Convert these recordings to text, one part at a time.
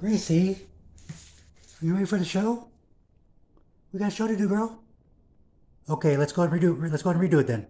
Gracie, are you ready for the show? We got a show to do, girl. Okay, let's go and redo. Let's go and redo it then.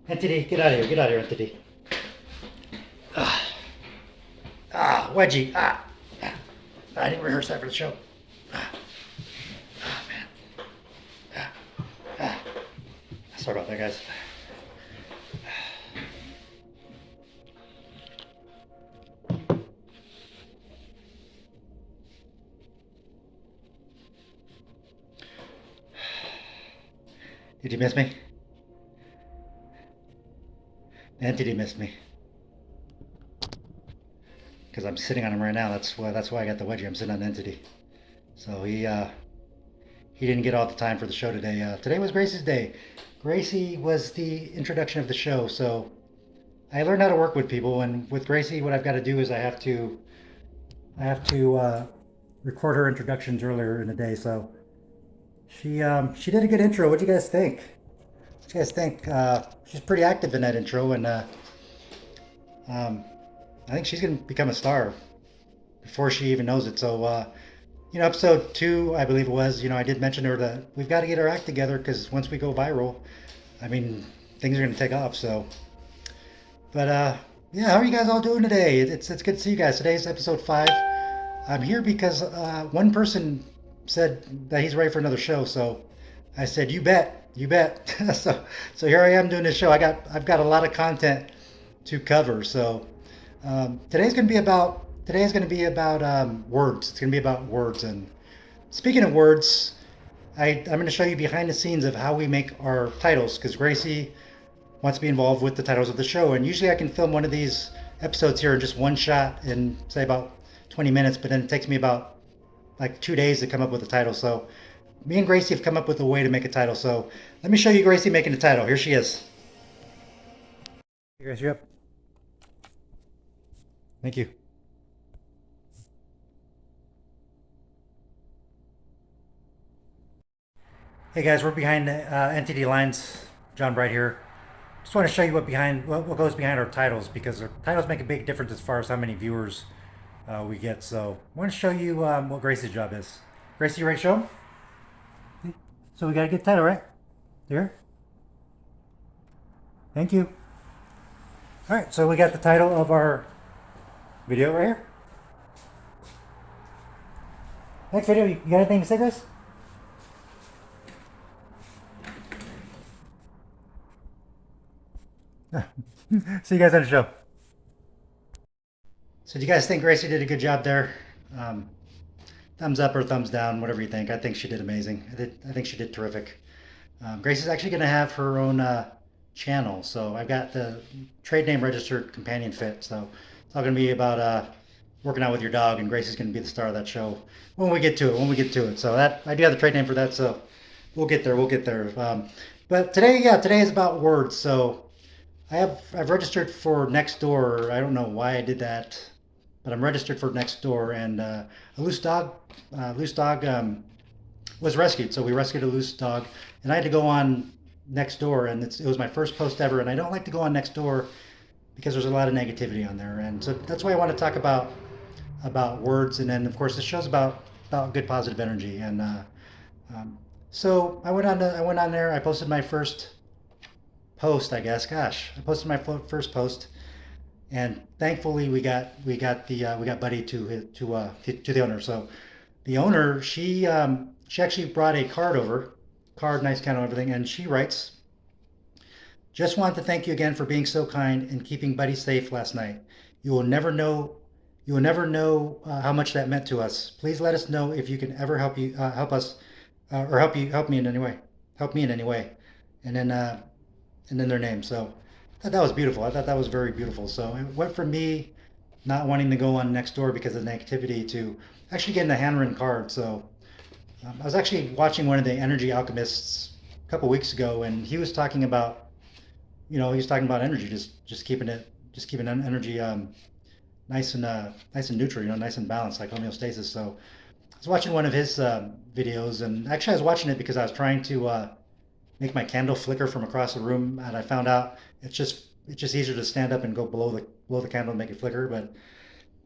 Entity, get out of here. Get out of here, Entity. Wedgie. I didn't rehearse that for the show. Man. Sorry about that, guys. Did you miss me? Entity missed me. Because I'm sitting on him right now. That's why I got the wedgie. I'm sitting on Entity. So he didn't get all the time for the show today. Today was Gracie's day. Gracie was the introduction of the show. So I learned how to work with people, and with Gracie, what I've got to do is I have to record her introductions earlier in the day. So she did a good intro. What do you guys think? What do you guys think? She's pretty active in that intro, and um, I think she's gonna become a star before she even knows it. So episode 2, I believe it was. I did mention to her that we've got to get our act together because once we go viral, I mean, things are gonna take off. So, but yeah, how are you guys all doing today? It's good to see you guys. Today's episode 5. I'm here because one person said that he's ready for another show. So I said, you bet, you bet. so here I am doing this show. I've got a lot of content to cover. So today's going to be about words. It's going to be about words. And speaking of words, I'm going to show you behind the scenes of how we make our titles, because Gracie wants to be involved with the titles of the show. And usually I can film one of these episodes here in just one shot in say about 20 minutes, but then it takes me about like 2 days to come up with a title. So me and Gracie have come up with a way to make a title. So let me show you Gracie making the title. Here she is. Hey Gracie, you're up. Thank you. Hey guys, we're behind NTD lines. Jonbright here. Just want to show you what goes behind our titles, because our titles make a big difference as far as how many viewers we get. So I want to show you what Gracie's job is. Gracie, you ready to show 'em? So we got to get the title, right? There. Thank you. All right, so we got the title of our video right here. Next video, you got anything to say, guys? See you guys on the show. So do you guys think Gracie did a good job there? Thumbs up or thumbs down, whatever you think. I think she did amazing. I think she did terrific. Gracie's actually going to have her own channel. So I've got the trade name registered Companion Fit. So it's all going to be about working out with your dog, and Gracie's going to be the star of that show when we get to it. So that I do have the trade name for that. So we'll get there. But today is about words. So I've registered for Nextdoor. I don't know why I did that, but I'm registered for Nextdoor, and a loose dog was rescued. So we rescued a loose dog, and I had to go on Nextdoor, and it was my first post ever. And I don't like to go on Nextdoor because there's a lot of negativity on there, and so that's why I want to talk about words. And then of course the show's about good positive energy. And so I went on there. I posted my first post, I guess. Gosh, I posted my first post, and thankfully we got Buddy to the owner. So the owner, she actually brought a card, nice kind of everything, and she writes, "Just want to thank you again for being so kind and keeping Buddy safe last night. You will never know how much that meant to us. Please let us know if you can ever help us, or help me in any way. Help me in any way." And then their name. So I thought that was beautiful. I thought that was very beautiful. So it went from me not wanting to go on next door because of negativity to actually getting a handwritten card. So I was actually watching one of the energy alchemists a couple weeks ago, and he was talking about, he was talking about energy, just keeping energy nice and neutral, nice and balanced, like homeostasis. So I was watching one of his videos, and actually I was watching it because I was trying to make my candle flicker from across the room, and I found out it's just easier to stand up and go below the candle and make it flicker. But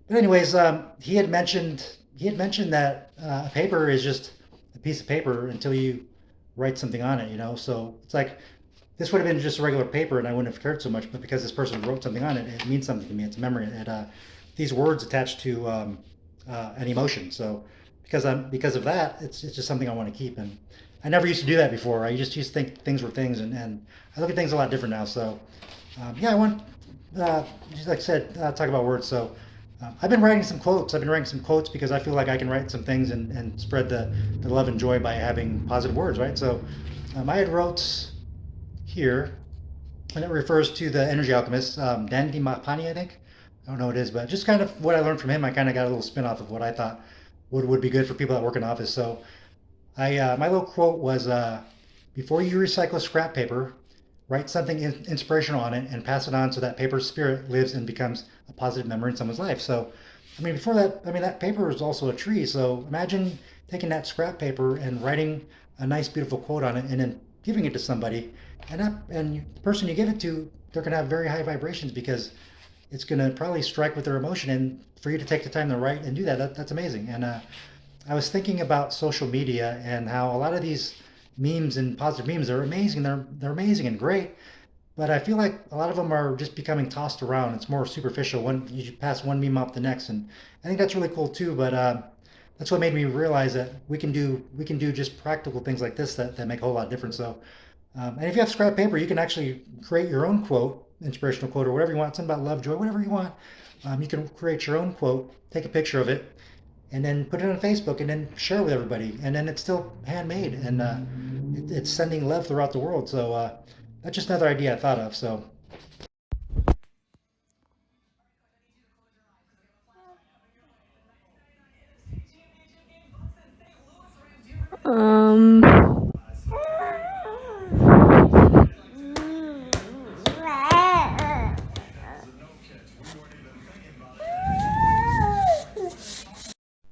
anyways, he had mentioned that a paper is just a piece of paper until you write something on it. So it's like this would have been just a regular paper and I wouldn't have cared so much, but because this person wrote something on it, it means something to me. It's a memory. These words attached to an emotion. So because of that, it's just something I want to keep. And I never used to do that before. I just used to think things were things, and I look at things a lot different now. So yeah, I want, just like I said, talk about words. So I've been writing some quotes. I've been writing some quotes because I feel like I can write some things and spread the love and joy by having positive words, right? So I had wrote here, and it refers to the energy alchemist, Dandy Mapani, I think. I don't know what it is, but just kind of what I learned from him, I kind of got a little spin off of what I thought would be good for people that work in office. So my little quote was, before you recycle scrap paper, write something inspirational on it and pass it on so that paper's spirit lives and becomes a positive memory in someone's life. So, I mean, before that, I mean, that paper is also a tree. So imagine taking that scrap paper and writing a nice, beautiful quote on it and then giving it to somebody. And the person you give it to, they're going to have very high vibrations because it's going to probably strike with their emotion. And for you to take the time to write and do that's amazing. And I was thinking about social media and how a lot of these memes and positive memes are amazing. They're amazing and great, but I feel like a lot of them are just becoming tossed around. It's more superficial. You pass one meme off the next, and I think that's really cool too. But that's what made me realize that we can do just practical things like this that make a whole lot of difference. So, and if you have scrap paper, you can actually create your own quote, inspirational quote, or whatever you want. Something about love, joy, whatever you want. You can create your own quote, take a picture of it, and then put it on Facebook, and then share it with everybody. And then it's still handmade, and it's sending love throughout the world. So that's just another idea I thought of. So Um,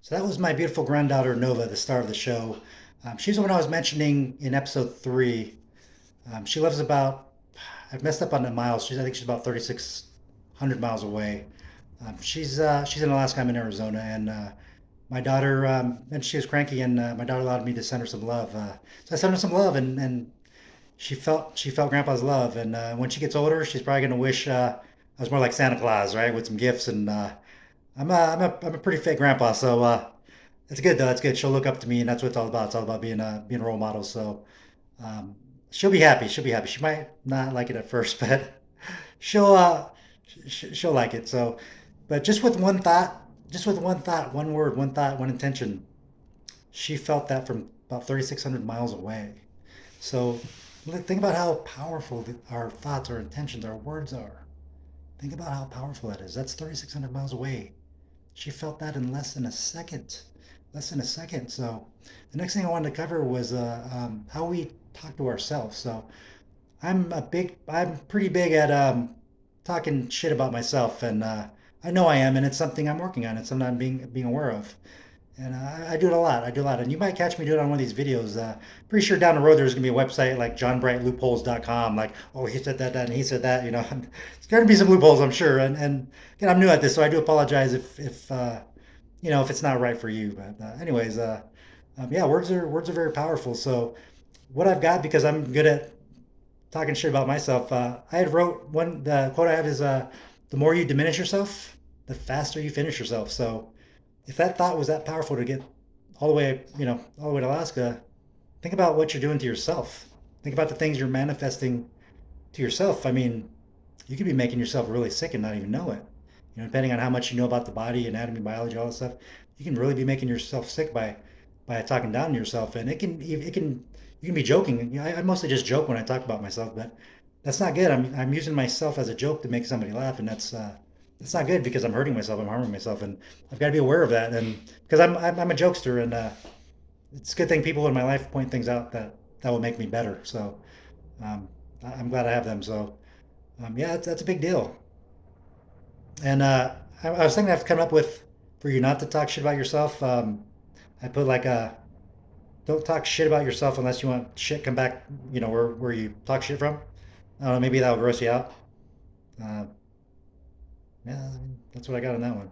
So that was my beautiful granddaughter Nova, the star of the show. She's the one I was mentioning in episode 3. She lives about, I've messed up on the miles. I think she's about 3,600 miles away. She's in Alaska. I'm in Arizona, and my daughter, and she was cranky, and my daughter allowed me to send her some love. So I sent her some love, and she felt Grandpa's love. And when she gets older, she's probably gonna wish I was more like Santa Claus, right, with some gifts. And I'm a pretty fit grandpa, so it's good though. It's good. She'll look up to me, and that's what it's all about. It's all about being a role model. So um, she'll be happy. She'll be happy. She might not like it at first, but she'll she'll like it. So, but just with one thought, one word, one thought, one intention, she felt that from about 3,600 miles away. So think about how powerful our thoughts, our intentions, our words are. Think about how powerful that is. That's 3,600 miles away. She felt that in less than a second. Less than a second. So the next thing I wanted to cover was how we talk to ourselves. So I'm pretty big at talking shit about myself, and I know I am, and it's something I'm working on. It's something I'm being aware of, and I do it a lot. I do a lot, and you might catch me do it on one of these videos. Pretty sure down the road there's gonna be a website like JohnBrightLoopholes.com. Like, oh, he said that, and he said that. It's gonna be some loopholes, I'm sure. And again, I'm new at this, so I do apologize if it's not right for you. But anyways, yeah, words are very powerful. So what I've got, because I'm good at talking shit about myself, I had wrote the quote I have is, the more you diminish yourself, the faster you finish yourself. So if that thought was that powerful to get all the way to Alaska, think about what you're doing to yourself. Think about the things you're manifesting to yourself. I mean, you could be making yourself really sick and not even know it. Depending on how much you know about the body, anatomy, biology, all that stuff, you can really be making yourself sick by talking down to yourself. And you can be joking. I mostly just joke when I talk about myself, but that's not good. I'm using myself as a joke to make somebody laugh, and that's it's not good because I'm hurting myself, I'm harming myself, and I've got to be aware of that. And because I'm a jokester, and it's a good thing people in my life point things out that will make me better. So um, I'm glad I have them. So yeah, that's a big deal. And I was thinking I've come up with for you not to talk shit about yourself. I put like a don't talk shit about yourself unless you want shit come back. You know where you talk shit from. I don't know. Maybe that'll gross you out. Uh, yeah, I mean, that's what I got on that one.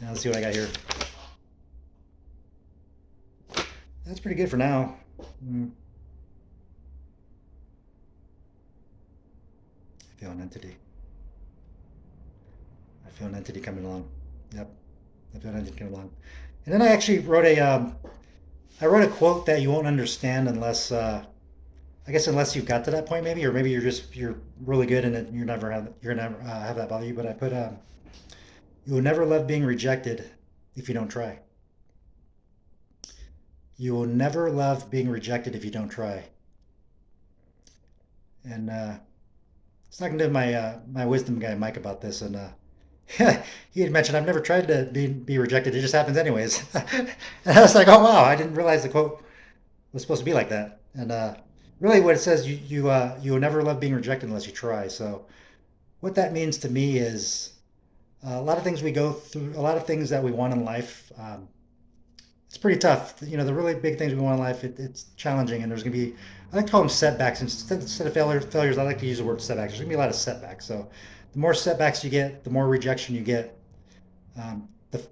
Yeah, let's see what I got here. That's pretty good for now. Mm, I feel an entity. I feel an entity coming along. Yep, I feel an entity coming along. And then I actually wrote I wrote a quote that you won't understand unless I guess unless you've got to that point maybe, or maybe you're really good and you're never have that value. But I put you will never love being rejected if you don't try. You will never love being rejected if you don't try. And I was talking to my wisdom guy Mike about this, and he had mentioned I've never tried to be rejected. It just happens anyways. And I was like, oh wow, I didn't realize the quote was supposed to be like that. And really, what it says, you will never love being rejected unless you try. So what that means to me is a lot of things we go through, a lot of things that we want in life. It's pretty tough. You know, the really big things we want in life, it's challenging, and there's going to be, I like to call them setbacks. Instead of failures, I like to use the word setbacks. There's going to be a lot of setbacks. So the more setbacks you get, the more rejection you get,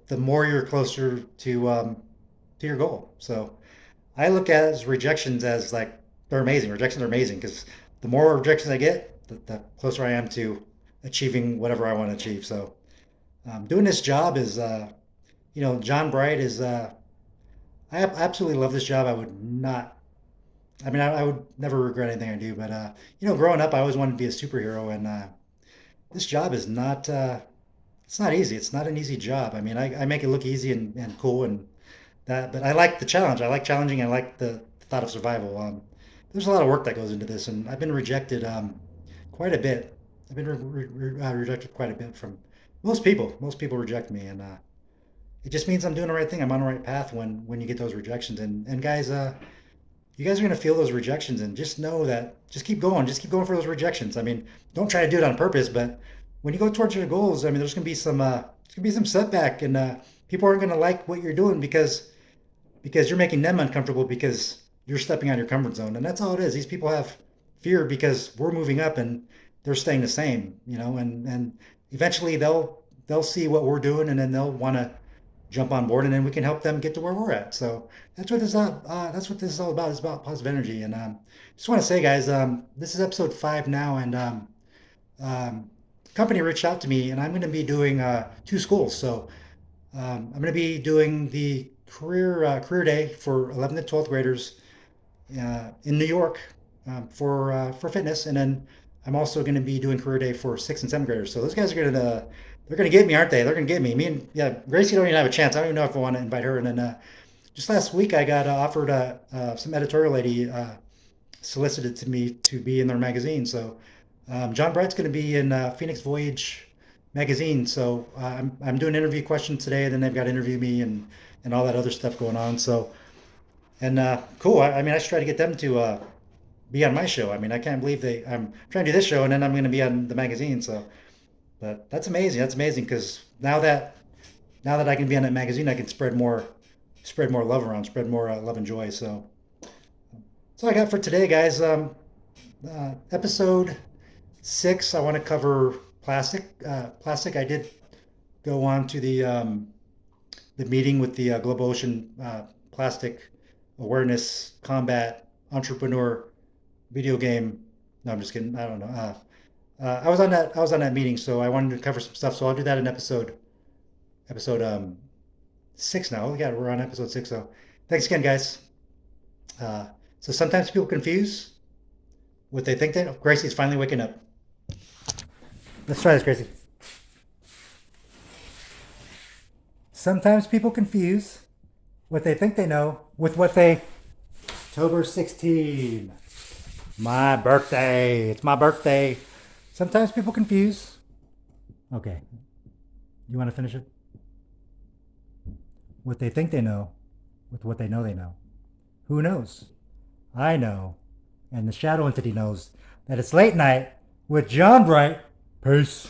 the more you're closer to your goal. So I look at as rejections as like they're amazing. Rejections are amazing because the more rejections I get, the closer I am to achieving whatever I want to achieve. So doing this job is, Jonbright is. Absolutely love this job. I would not. I mean, I would never regret anything I do. But growing up, I always wanted to be a superhero, and this job is not. It's not easy. It's not an easy job. I mean, I make it look easy and cool and that, but I like the challenge. I like challenging. I like the thought of survival. There's a lot of work that goes into this, and I've been rejected quite a bit. I've been rejected quite a bit from most people. Most people reject me, and it just means I'm doing the right thing. I'm on the right path when you get those rejections. And guys, you guys are gonna feel those rejections, and just know that just keep going. Just keep going for those rejections. I mean, don't try to do it on purpose, but when you go towards your goals, I mean, there's gonna be some setback, and people aren't gonna like what you're doing because you're making them uncomfortable because you're stepping out of your comfort zone, and that's all it is. These people have fear because we're moving up and they're staying the same, and eventually they'll see what we're doing, and then they'll want to jump on board, and then we can help them get to where we're at. So that's what this is all about. It's about positive energy, and just want to say, guys, this is episode 5 now, and company reached out to me, and I'm going to be doing 2 schools. So I'm going to be doing the career day for 11th and 12th graders in New York for fitness, and then I'm also going to be doing career day for 6th and 7th graders. So those guys are going to they're going to get me, aren't they? They're going to get me. Me and yeah, Gracie don't even have a chance. I don't even know if I want to invite her. And then just last week, I got offered some editorial lady solicited to me to be in their magazine. So John Bright's going to be in Phoenix Voyage magazine. So I'm doing interview questions today. And then they've got to interview me and all that other stuff going on. So and cool. I mean, I should try to get them to be on my show. I mean, I can't believe I'm trying to do this show and then I'm going to be on the magazine. So. But that's amazing. That's amazing because now that I can be on that magazine, I can spread more love around, spread more love and joy. So that's all I got for today, guys. Episode 6, I want to cover plastic. Plastic. I did go on to the meeting with the Global Ocean Plastic Awareness Combat Entrepreneur video game. No, I'm just kidding. I don't know. I was on that meeting, so I wanted to cover some stuff. So I'll do that in episode 6 now. Yeah, we're on episode 6. So thanks again, guys. So sometimes people confuse what they think they know. Gracie's finally waking up. Let's try this, Gracie. Sometimes people confuse what they think they know with what they. October 16. My birthday. It's my birthday. Sometimes people confuse Okay. You want to finish it? What they think they know with what they know they know. Who knows? I know. And the shadow entity knows that it's late night with Jonbright. Peace.